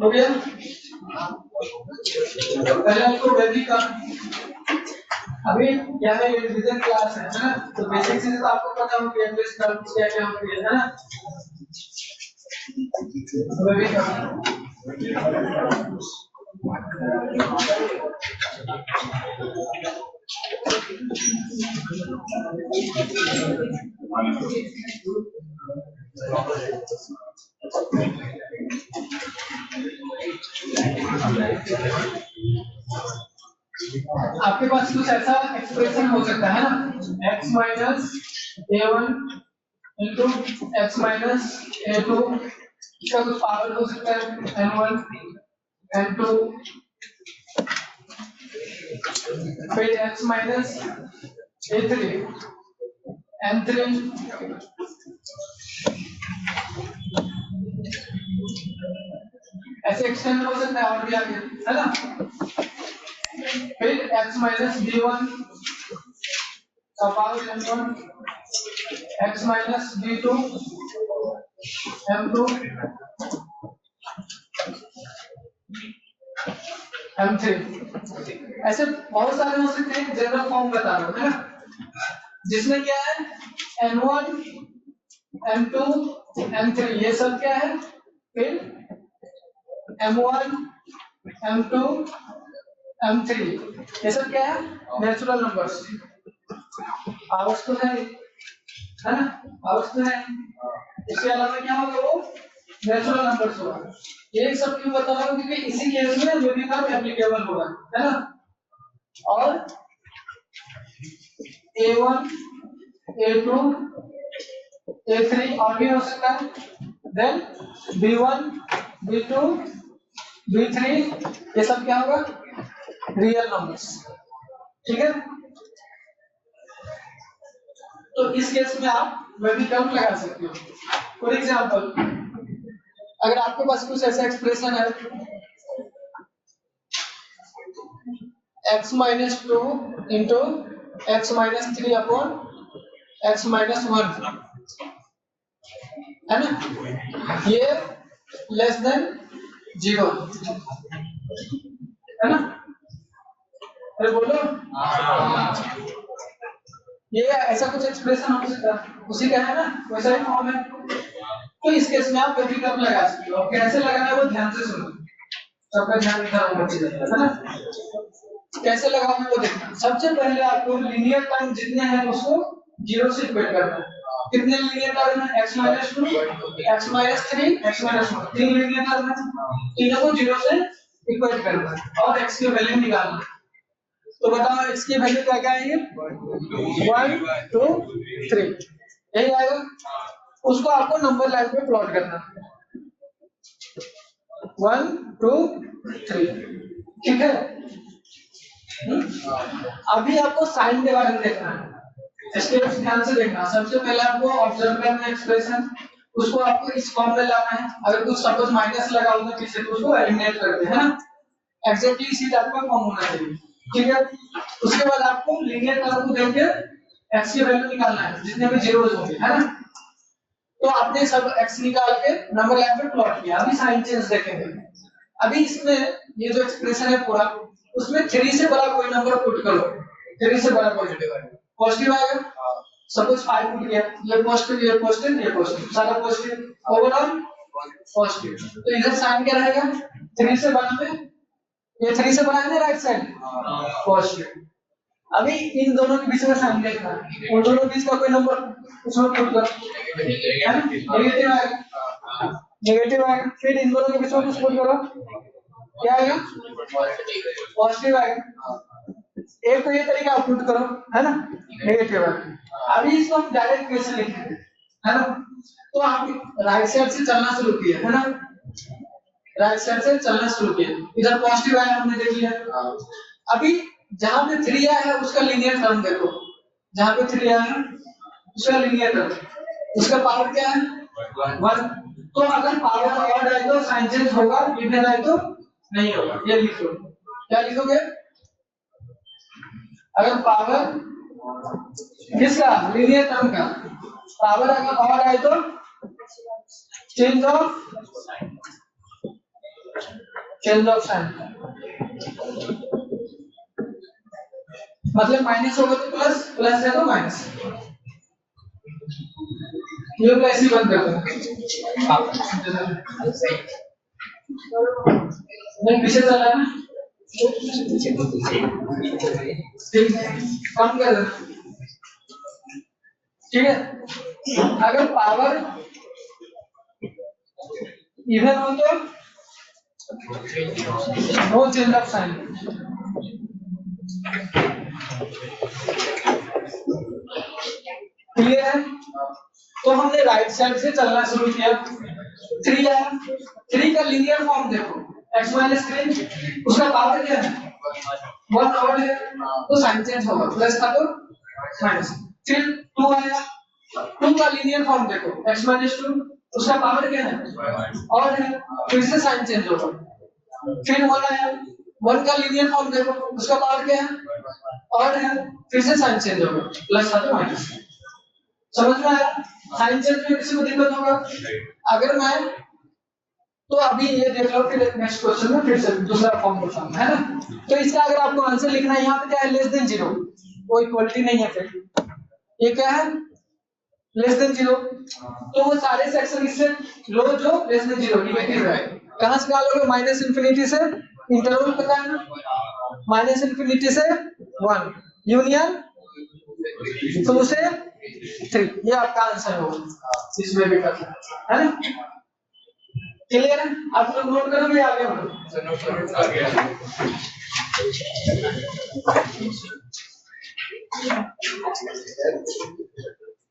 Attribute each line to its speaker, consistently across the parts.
Speaker 1: हो गया। पहले आपको बेसिक का अभी क्या है, ये रिवीजन क्लास है ना, तो बेसिक से तो आपको पता हो कि एवरेज कर्व क्या क्या होती है ना। बेसिक आपके पास कुछ ऐसा एक्सप्रेशन हो सकता है ना, x minus a1 into x minus a2, इसका कुछ पावर हो सकता है n1 n2, फिर x माइनस a3 n3, ऐसे एक्सटेंड हो सकता है और भी आगे है ना। फिर x माइनस b1 का power m1, x minus b2 m2 m3, ऐसे बहुत सारे हो सकते हैं। जनरल फॉर्म बता रहा हूं है ना, जिसमें क्या है n1 m2 m3 ये सब क्या है, फिर m1 m2 m3 ये सब क्या है, नेचुरल नंबर्स। आवर्स तो है ना, आवर्स तो है। इसके अलावा क्या होगा, वो नेचुरल नंबर्स होगा। ये सब क्यों बता रहा हूं, क्योंकि इसी केस में यूनिट कर्व एप्लीकेबल होगा है ना। और a1 a2 a3 और भी हो सकता है, देन b1 b2 b3 ये सब क्या होगा, रियल नंबर्स। ठीक है, तो इस केस में आप वैल्यू कम लगा सकते हो। फॉर एग्जांपल अगर आपके पास कुछ ऐसा एक्सप्रेशन है x minus 2 into x minus 3 upon x minus 1 है ना, ये लेस देन 0 है ना। अरे बोलो, ये ऐसा कुछ एक्सप्रेशन हो सकता है, उसी का है ना, वैसा ही फॉर्म है। तो इस केस में आप वैल्यू कम लगा सकते हो। कैसे लगाना है वो ध्यान से सुनो, सबका ध्यान रखना है ना। कैसे लगाना वो देखना। सबसे पहले आपको लीनियर टर्म जितने हैं उसको 0 से इक्वेट करना है। कितने लीनियर टर्म है, x minus 2 x minus 3 x minus 1, तीन लीनियर टर्म है, तीनों को 0 से इक्वेट करना है और x की वैल्यू निकालना है। तो बताओ x की वैल्यू क्या क्या आएगी, 1 2 3 यही आएगा। उसको आपको नंबर लाइन पे प्लॉट करना है, 1 2 3, ठीक है। अभी आपको साइन के बारे में देखना है, स्टेप्स ध्यान से देखना। सबसे पहले आपको ऑब्जर्व करना है एक्सप्रेशन, उसको आपको इस फॉर्म में लाना है। अगर कुछ सपोज माइनस लगा होगा किसी तो उसको एलिमिनेट कर दे, है ना। एग्जैक्टली इसी टाइप का फॉर्म होना चाहिए, ठीक है। उसके बाद आपको लीनियर टर्म को देखके x की वैल्यू निकालना है, जितने भी जीरोस होंगे, है ना। तो आपने सब x निकाल के नंबर लाइन पे प्लॉट किया। अभी साइन चेंज देखेंगे। अभी इसमें ये जो एक्सप्रेशन है पूरा, उसमें 3 से बड़ा कोई नंबर पुट करो, 3 से बड़ा पॉजिटिव है, पॉजिटिव आएगा। सपोज 5 पुट किया, ये पॉजिटिव ये पॉजिटिव ये पॉजिटिव, सारा पॉजिटिव, ओवरऑल पॉजिटिव। तो इधर साइन क्या रहेगा, 3 से बड़ा में, ये 3 से बड़ा है ना राइट साइड, पॉजिटिव। अभी इन दोनों के बीच में साइन देखना है, उन दोनों के बीच का कोई नंबर उसमें पुट करो, नेगेटिव आएगा, नेगेटिव आएगा। फिर इन दोनों के बीच में कुछ पुट करो, क्या आएगा, पॉजिटिव आएगा। एक तो ये तरीका आप पुट करो, है ना, नेगेटिव आएगा। अभी इसको हम डायरेक्ट कैसे लिखेंगे, है ना। तो आप राइट साइड से चलना शुरू किए, है ना, राइट साइड से चलना शुरू किए, इधर पॉजिटिव आया हमने देख लिया। अभी जहां पे 3 आया है उसका लीनियर टर्म देखो, जहां पे 3 आया है उसका लीनियर टर्म, उसका पावर क्या है 1। तो अगर पावर ऑड आए तो साइन चेंज होगा, इवन आए तो नहीं होगा, ये लिखो। क्या लिखोगे, अगर पावर किसका लीनियर टर्म का पावर अगर ऑड आए तो चेंज ऑफ साइन, मतलब माइनस होगा तो प्लस, प्लस है तो माइनस, ये लोग ऐसे बंद कर दो। नहीं पीछे चल रहा है ना, ठीक है कम कर दो, ठीक है। अगर पावर इवन हो तो no change of sign, clear है। तो हमने राइट साइड से चलना शुरू किया, 3 आया, 3 का लीनियर फॉर्म देखो x माइनस 3, उसका पावर क्या है 1 ऑड है तो साइन चेंज होगा, प्लस था तो माइनस। फिर 2 आया, 2 का लीनियर फॉर्म देखो x माइनस 2, उसका पावर क्या है ऑड है, फिर से साइन चेंज होगा। फिर 1 आया, 1 का लीनियर फॉर्म देखो उसका पावर क्या है ऑड है, फिर से साइन चेंज होगा, प्लस था तो माइनस। समझ में आया, साइन चेंज में किसी को दिक्कत होगा। अगर मैं तो अभी ये देख लो, फिर नेक्स्ट क्वेश्चन में फिर से दूसरा फॉर्म बताऊंगा, है ना। तो इसका अगर आपको आंसर लिखना है, यहाँ पे क्या है लेस देन 0, कोई इक्वलिटी नहीं है, फिर ये क्या है लेस देन 0, तो वो सारे सेक्शन इससे लो जो लेस देन 0 नेगेटिव है। कहां से निकालोगे, माइनस इंफिनिटी से, इंटरवल पता है ना, माइनस इंफिनिटी से 1 यूनियन 2 से 3, ये आपका आंसर होगा, इसमें भी कर है ना। क्लियर है, आप लोग नोट करोगे आगे बढ़ो।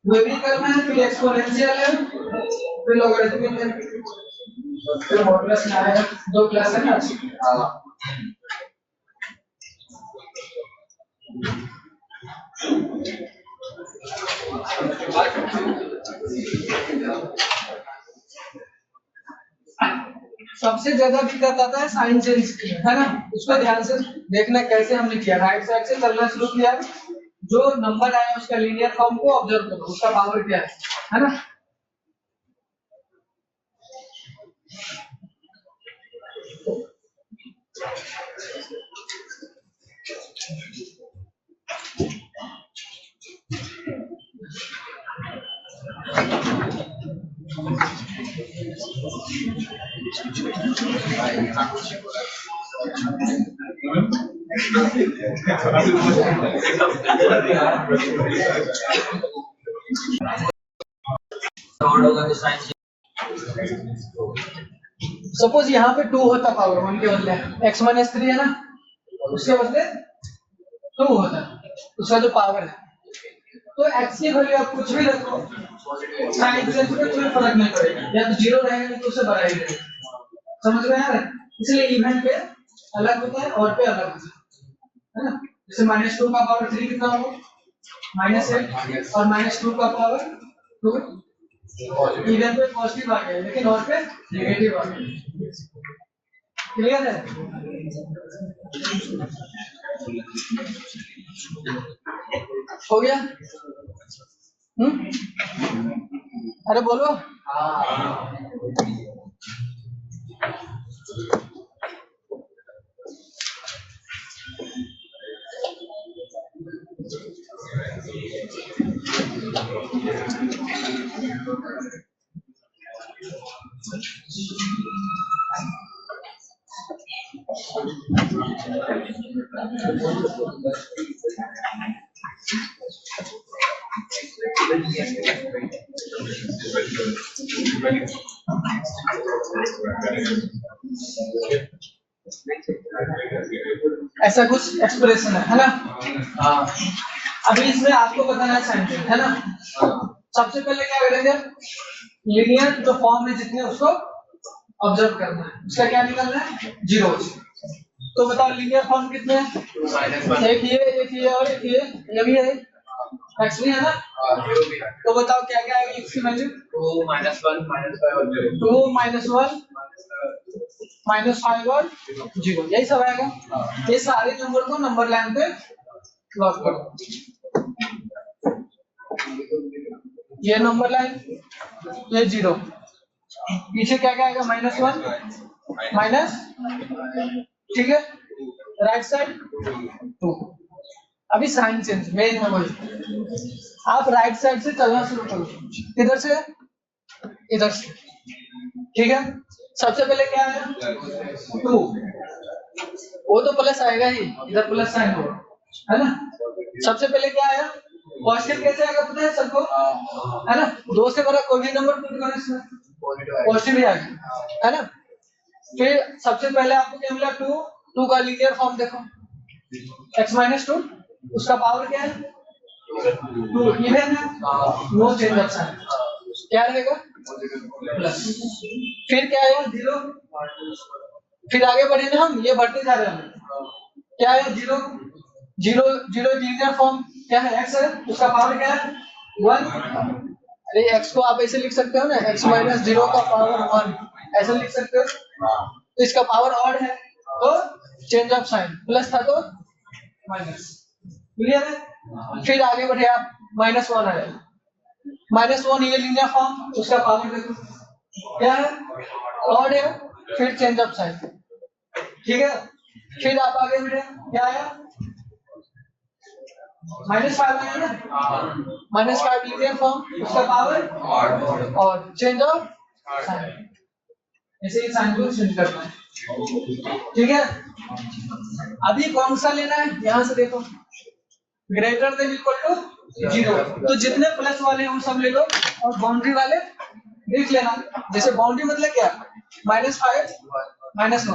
Speaker 1: वो भी करना है, फिर एक्सपोनेंशियल है, फिर लॉगरिथमिक है, फिर मॉडुलस में आएगा, 2 क्लास है ना। सबसे ज्यादा दिक्कत आता है साइन चेंज की, है ना, उसको ध्यान से देखना कैसे हमने किया। राइट साइड से चलना शुरू किया, जो नंबर आया उसका लीनियर फॉर्म को ऑब्जर्व करो, उसका पावर क्या है ना। सपोज यहाँ पे 2 होता पावर 1 के बदले x माइनस 3 है ना, उसके बदले 2 होता, उसका जो पावर है। तो x की वैल्यू आप कुछ भी रखो, साइन चेंज में कोई फर्क नहीं पड़ेगा, या तो 0 रहेगा नहीं तो उससे बड़ा ही रहेगा। समझ में आ रहा है, इसलिए इवन पे अलग होता है और पे अलग होता है ना। जैसे -2 का पावर 3 कितना होगा -8, और -2 का पावर 2, इवन पे पॉजिटिव आ गया लेकिन और पे नेगेटिव आ गया। क्लियर है, हो गया। अरे बोलो। ऐसा कुछ एक्सप्रेशन है ना। अभी इसमें आपको बताना है साइन चेंज, है ना। सबसे पहले क्या करेंगे, लीनियर जो फॉर्म में जितने उसको ऑब्जर्व करना है, उसका क्या निकलना है, जीरोस। तो बताओ लीनियर फॉर्म कितने हैं, एक ये और एक ये भी है, एक्स भी है ना। तो बताओ क्या क्या आएगी एक्स की वैल्यू,
Speaker 2: 2 -1 -5 और 0
Speaker 1: 2 -1 -5 और 0, यही सब आएगा। ये सारे नंबर को नंबर लाइन पे प्लॉट करो, ये नंबर लाइन, ये 0, पीछे क्या क्या आएगा, -1 माइनस, ठीक है, राइट साइड 2। अभी साइन चेंज मेन है वही, आप राइट साइड से चलना शुरू करो, इधर से इधर से, ठीक है। सबसे पहले क्या आया 2, वो तो प्लस आएगा ही, इधर प्लस साइन होगा, है ना। सबसे पहले क्या आया, पॉजिटिव कैसे आएगा पता है सबको, है ना, 2 से बड़ा कोई भी नंबर पुट करो इसमें, पॉजिटिव ही आएगा, है ना। फिर सबसे पहले आपको क्या मिला 2 का लीनियर फॉर्म देखो, x - 2, उसका पावर क्या है 2, इवन है, नो चेंज ऑफ साइन, क्या रहेगा प्लस। फिर क्या आएगा 0, फिर आगे बढ़े ना हम, ये बढ़ते जा रहे हैं, क्या है 0 0 0 लीनियर फॉर्म क्या है, x है, उसका पावर क्या है 1। अरे x को आप ऐसे लिख सकते हो ना, x - 0 का पावर 1, ऐसे लिख सकते हो। तो इसका पावर ऑड है तो चेंज ऑफ साइन, प्लस था तो माइनस, क्लियर है। फिर आगे बढ़े आप, -1 आया, -1 ये लीनियर फॉर्म, उसका पावर देखो क्या है, ऑड है, फिर चेंज ऑफ साइन, ठीक है। फिर आप आगे बढ़े, क्या आया -5 आया ना, -5 लीनियर फॉर्म, उसका पावर और चेंज ऑफ साइन, ऐसे ही साइन को चेंज करना है, ठीक है। अभी कौन सा लेना है, यहां से देखो, ग्रेटर देन इक्वल टू 0, तो जितने प्लस वाले हैं वो सब ले लो, और बाउंड्री वाले देख लेना। जैसे बाउंड्री मतलब क्या, -5 -1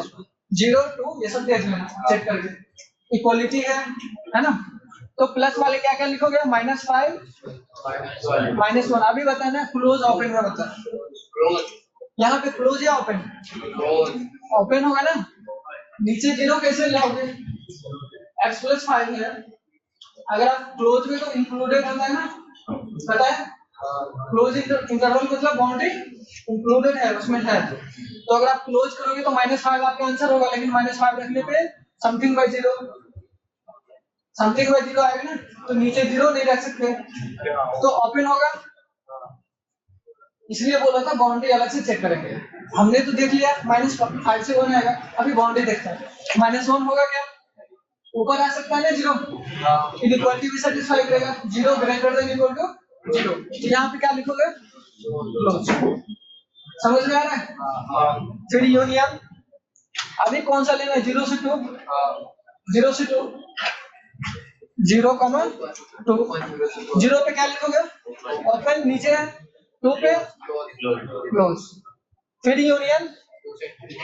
Speaker 1: 0 2, ये सब देख लेना चेक करके, इक्वलिटी है ना। तो प्लस वाले क्या क्या लिखोगे, -5 -1, अभी बताना क्लोज ओपन में बताना, यहाँ पे क्लोज या ओपन, ओपन होगा ना। नीचे 0 कैसे लाओगे, x + 5 है, अगर आप क्लोज में तो इंक्लूडेड होता है ना, पता है, क्लोज इंटरवल मतलब बाउंड्री इंक्लूडेड है उसमें है, तो अगर आप क्लोज करोगे तो -5 आपका आंसर होगा, लेकिन -5 रखने पे समथिंग बाय 0 आएगा ना, तो नीचे 0 नहीं रख सकते, तो ओपन होगा, इसलिए बोला था बाउंड्री अलग से चेक करेंगे। हमने तो देख लिया -5 से 1 आएगा, अभी बाउंड्री देखते हैं, -1 होगा क्या, ऊपर आ सकता है ना 0, इनइक्वालिटी भी सेटिस्फाई करेगा, 0 ग्रेटर देन इक्वल टू 0, तो यहाँ पे क्या लिखोगे क्लोज, समझ में आ रहा है। फिर यूनियन, अभी कौन सा लेना है, 0 से 2, 0 से 2, 0, 2, 0 पे क्या लिखोगे ओपन, नीचे है 2 पे क्लोज, फिर यूनियन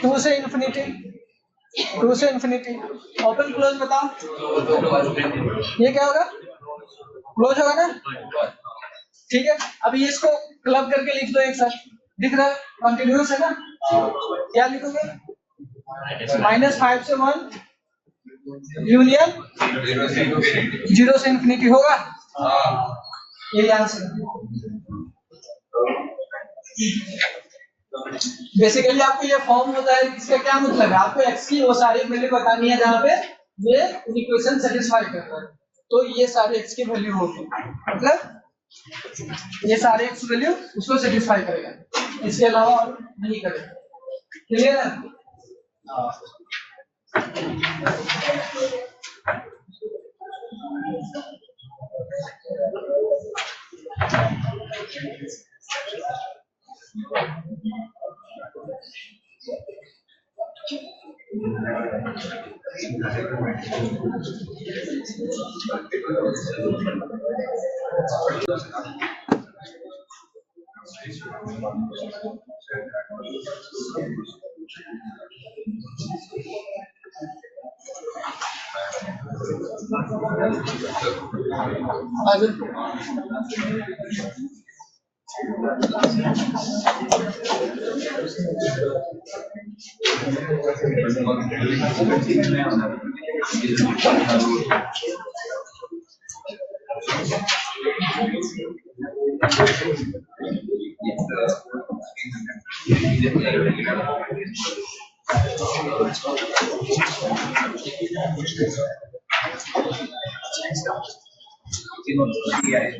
Speaker 1: 2 से इन्फिनिटी, 2 से इन्फिनिटी, ओपन क्लोज बताओ, ये क्या होगा क्लोज होगा ना, ठीक है। अभी इसको क्लब करके लिख दो एक साथ, दिख रहा है कंटिन्यूअस है ना, क्या लिखोगे -5 से 1 यूनियन 0 से इन्फिनिटी होगा, ये आंसर। बेसिकली आपको ये फॉर्म होता है, इसका क्या मतलब है, आपको x की वो सारी वैल्यू बतानी है जहाँ पे ये इक्वेशन सेटिस्फाई करता है, तो ये सारे x की वैल्यू होगी, मतलब ये सारे x वैल्यू उसको सेटिस्फाई करेगा, इसके अलावा और नहीं करेगा, क्लियर है।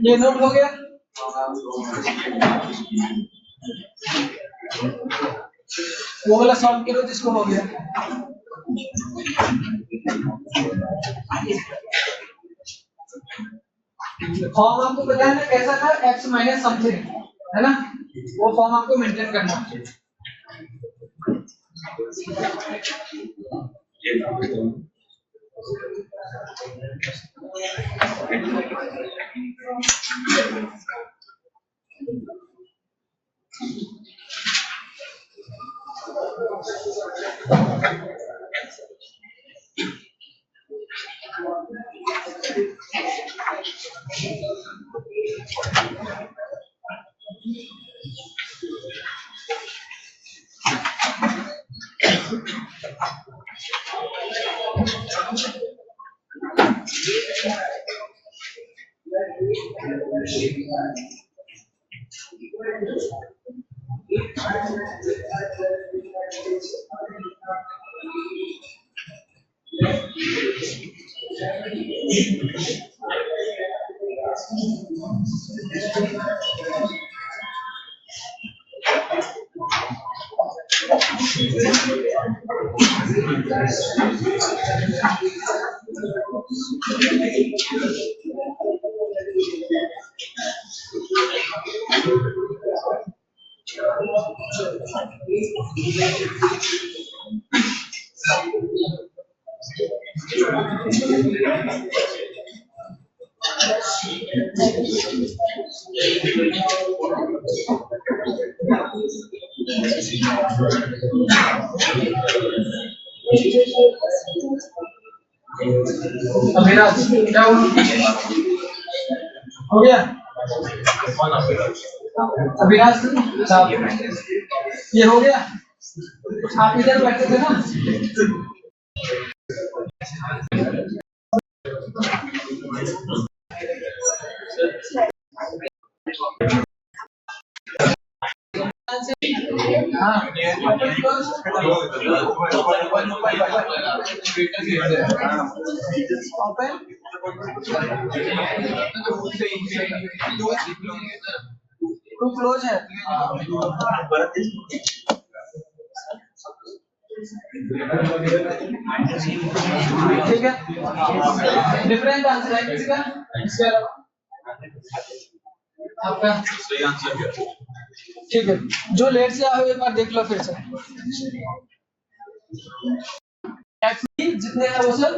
Speaker 1: ये नोट हो गया। वो वाला सॉल्व करो जिसको हो गया। फॉर्म आपको पता है ना कैसा था, x माइनस समथिंग, है ना? वो फॉर्म आपको मेंटेन करना है। अभिराज क्या हो गया? अभिराज ये हो गया। आप इधर बैठे थे ना? हाँ टू क्लोज है। ठीक है, डिफरेंट आंसर है किसी का? इसके अलावा आपका सही आंसर क्या? ठीक है, जो लेट से आए एक बार देख लो फिर से। एक्स जितने हैं वो सब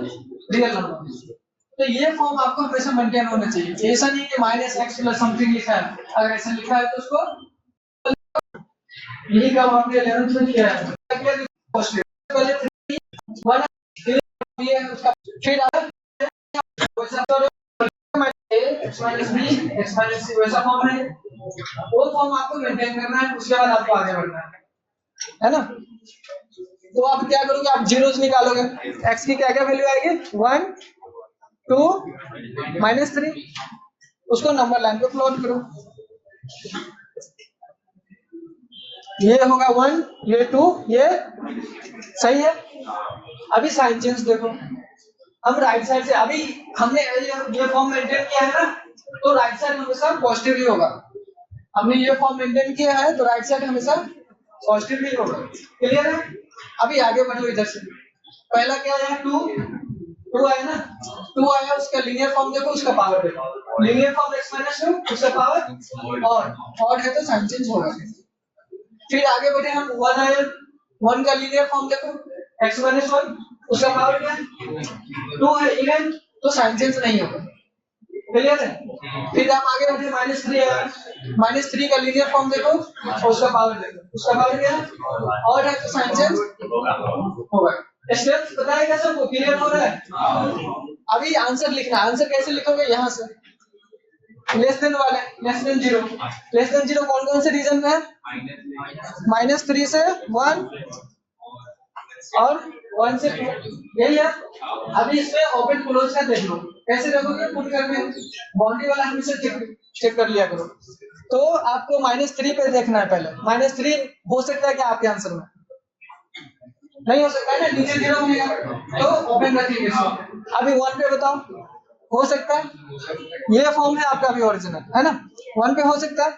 Speaker 1: रियल नंबर। तो ये फॉर्म आपको हमेशा मेंटेन होना चाहिए। ऐसा नहीं कि माइनस एक्स प्लस समथिंग लिखा है, अगर ऐसा लिखा है तो उसको यही काम आपने 11th में किया है। पहले 1 ये उसका फिर वैसा x minus b x minus c वैसा फॉर्म है। वो फॉर्म आपको मेंटेन करना है, उसके बाद आपको आगे बढ़ना है ना? तो आप क्या करोगे, आप जीरोस निकालोगे। x की क्या क्या वैल्यू आएगी? 1 2 -3। उसको नंबर लाइन पे प्लॉट करो। ये होगा 1, ये 2, ये सही है। अभी साइन चेंज देखो, हम राइट साइड से, अभी हमने ये फॉर्म मेंटेन किया है ना, तो राइट साइड हमेशा पॉजिटिव ही होगा। हमने ये फॉर्म मेंटेन किया है तो राइट साइड हमेशा पॉजिटिव ही होगा। क्लियर है? अभी आगे बढ़ो इधर से। पहला क्या आया? 2 आया ना, 2 आया, उसका लीनियर फॉर्म देखो, उसका पावर देखो। लीनियर फॉर्म x माइनस 2, उसका पावर और है तो साइन चेंज होगा। फिर आगे बढ़े हम, 1 आया, 1 का लीनियर फॉर्म देखो, x माइनस 1, उसका पावर क्या है? 2 है, इवन तो साइन चेंज नहीं होगा। क्लियर है? फिर हम आगे बढ़े, -3 आया, -3 का लीनियर फॉर्म देखो और उसका पावर देखो, उसका पावर क्या है? और है तो साइन चेंज होगा। स्टेप्स पता है क्या सबको? क्लियर हो रहा है? अभी आंसर लिखना। आंसर कैसे लिखोगे? यहाँ से लेस देन वाले लेस देन जीरो कौन कौन से रीजन में है? -3 से 1 और 1 से 2, यही है। अभी इसमें ओपन क्लोज का देख लो, कैसे देखोगे? पुट करके बाउंड्री वाला हमेशा चेक कर लिया करो। तो आपको -3 पे देखना है पहले। -3 हो सकता है क्या आपके आंसर में? नहीं हो सकता है ना, नीचे 0 मिलेगा तो ओपन रखिए इसको। अभी 1 पे बताओ, हो सकता है? ये फॉर्म है आपका अभी ओरिजिनल, है ना? 1 पे हो सकता है,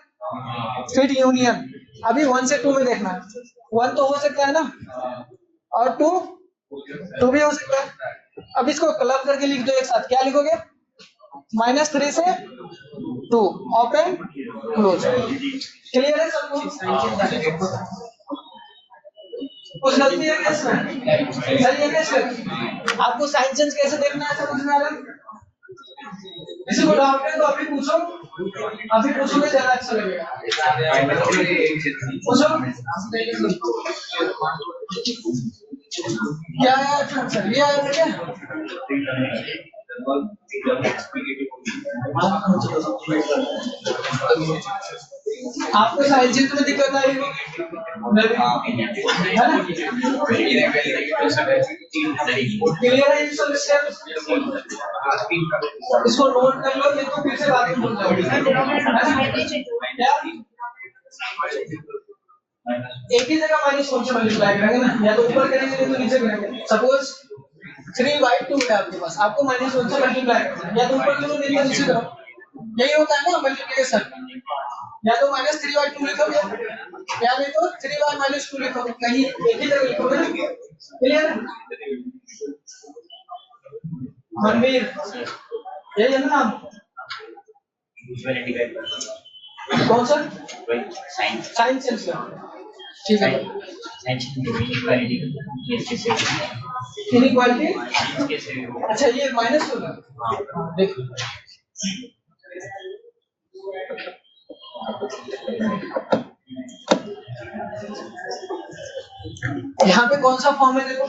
Speaker 1: फिर यूनियन। अभी 1 से 2 में देखना है। 1 तो हो सकता है ना, और 2 भी हो सकता है। अब इसको क्लब करके लिख दो एक साथ, क्या लिखोगे? -3 से 2 ओपन क्लोज। क्लियर है सबको? कुछ गलती है क्या इसमें? सही है क्या इसमें? आपको साइन चेंज कैसे देखना है समझ में आ रहा है? किसी को डाउट है तो अभी पूछोगे ज्यादा अच्छा लगेगा। पूछो क्या है सर? ये आया था क्या? आपको साइन चेंज में दिक्कत आई हो? क्लियर है ये सब स्टेप्स? इसको नोट कर लो, नहीं तो फिर से बाद में भूल जाओगे। एक ही जगह -1 से मल्टीप्लाई करेंगे ना, या तो ऊपर करेंगे नहीं तो नीचे करेंगे। सपोज 3/2 है आपके पास, आपको -1 से मल्टीप्लाई करना है, या तो ऊपर करो नहीं तो नीचे करो। यही होता है ना मल्टीप्लिकेशन। या तो -3/2 लिखोगे, या नहीं तो 3/-2 लिखोगे, कहीं एक ही जगह लिखोगे ना। क्लियर है? मनवीर, यही है ना नाम? कौन सा? साइंस चेंज का, ठीक है। इनइक्वालिटी, अच्छा ये माइनस होगा, देखो यहाँ पे कौन सा फॉर्म है? देखो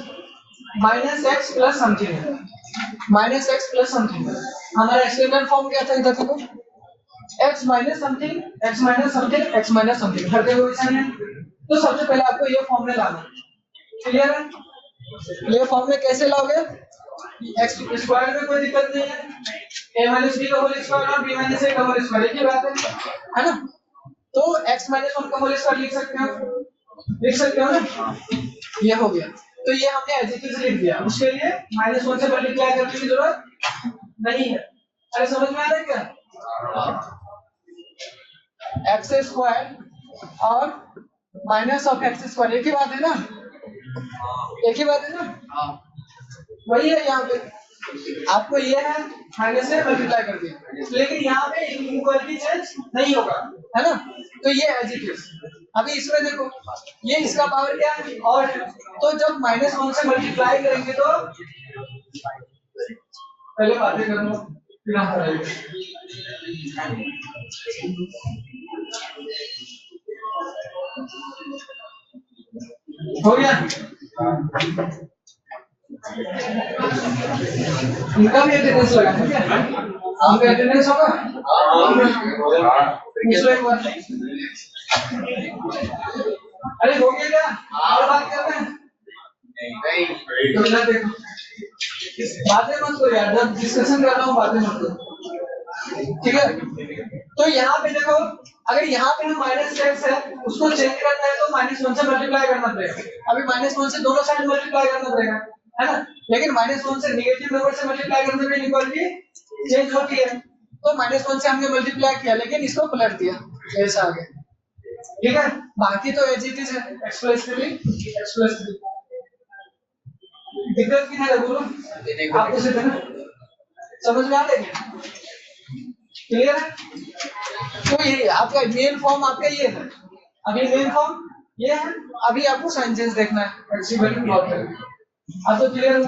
Speaker 1: -x प्लस समथिंग है, -x प्लस समथिंग। हमारा एक्सपेरिमेंट फॉर्म क्या था इधर? देखो x minus something, x minus something, x minus something, हर जगह वैसा है। तो सबसे पहले आपको ये फॉर्म में लाना है। क्लियर है? ये फॉर्म में कैसे लाओगे? x स्क्वायर में कोई दिक्कत नहीं है, a माइनस b का होल स्क्वायर और b माइनस a का होल स्क्वायर, एक ही बात है ना? तो x माइनस 1 का होल स्क्वायर लिख सकते हो ना? ये हो गया। तो ये हमने एज इट इज लिख दिया, उसके लिए -1 से मल्टीप्लाई करने की जरूरत नहीं है। अरे समझ में आ रहा है क्या? x स्क्वायर और -x², एक ही बात है ना? एक ही बात है ना? वही है यहाँ पे, आपको ये है माइनस से मल्टीप्लाई कर दिया, लेकिन यहाँ पे इनइक्वालिटी चेंज नहीं होगा, है ना? तो ये एज इट इज। अभी इसमें देखो, ये इसका पावर क्या है? और तो जब -1 से मल्टीप्लाई करेंगे तो पहले बातें कर लो, फिर हम करेंगे। हो गया? इनका भी अटेंडेंस लगा है क्या? आपका अटेंडेंस होगा? पूछ लो एक बार। अरे हो गया क्या? और बात करते हैं? तो इधर देखो, बातें मत करो यार, जब डिस्कशन कर रहा हूँ बातें मत करो, ठीक है? तो यहाँ पे देखो, अगर यहाँ पे हम -x है, उसको चेंज करना है तो -1 से मल्टीप्लाई करना पड़ेगा। अभी -1 से दोनों साइड मल्टीप्लाई करना पड़ेगा, है ना? लेकिन -1 से नेगेटिव नंबर से मल्टीप्लाई करने पे इनइक्वालिटी चेंज होती है। तो -1 से हमने मल्टीप्लाई किया, लेकिन इसको पलट दिया, ऐसा आ गया, ठीक है? बाकी तो एज इट इज है, x + 3 दिक्कत की है बोलो, आपको से समझ में आ रहा है? क्लियर है? तो ये आपका मेन फॉर्म आपका ये है, अभी मेन फॉर्म ये है। अभी आपको साइन चेंज देखना है, एक्स की वैल्यू प्लॉट करना। अब तो क्लियर हो,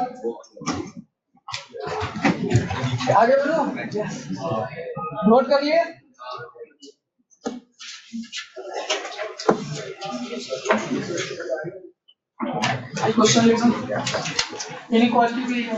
Speaker 1: आगे बढ़ो, नोट करिए। क्वेश्चन लिखो, इनइक्वालिटी भी है।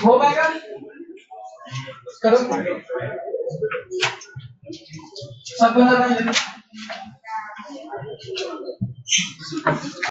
Speaker 1: हो पाएगा? करो। सब बना रहे हैं।